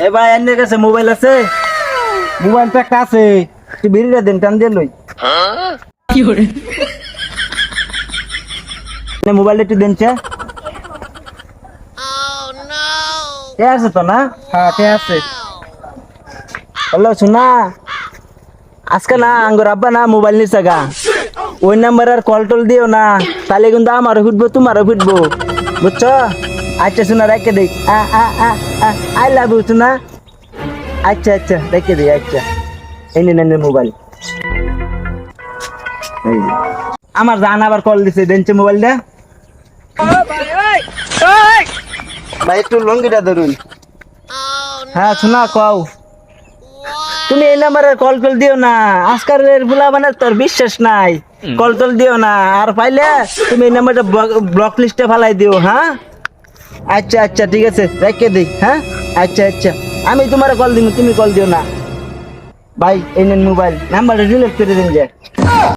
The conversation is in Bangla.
এ ভাই এর কাছে মোবাইল আছে? মোবাইল তো একটা আছে। তুই বিড়িটা দেন, টান দিয়ে লই। মোবাইলটা একটু দেন চা। এ আছে তো না? হ্যাঁ ঠিক আছে। হ্যালো শোনা, আজকে না আঙ্গুর আব্বা না মোবাইল নিচ্ছে গা, ওই নাম্বার আর কল টল দিও না, তাহলে কিন্তু আমারও ফিটবো তোমারও ফিটবো, বুঝছো? আচ্ছা শোনা রেখে দিই, আই লাভ ইউ শোনা। আচ্ছা আচ্ছা রেখে দিই। আচ্ছা এই নেন মোবাইল। আমার জান আবার কল দিছে, দেনছে মোবাইলটা। ভাই একটু লঙ্গিটা ধরুন। হ্যাঁ শোনা কও, তুমি এই নাম্বারে কল টল দিও না, আজকালের বুলা মানে তোর বিশ্বাস নাই, কল টল দিও না, আর পাইলে তুমি এই নাম্বারটা ব্লক লিস্টে ফালাই দিও। হ্যাঁ আচ্ছা আচ্ছা ঠিক আছে রেখে দিই। হ্যাঁ আচ্ছা আচ্ছা, আমি তোমার কল দিব, তুমি কল দিও না। ভাই এই নেন মোবাইল, নাম্বারটা ডিলিট করে দিন যে।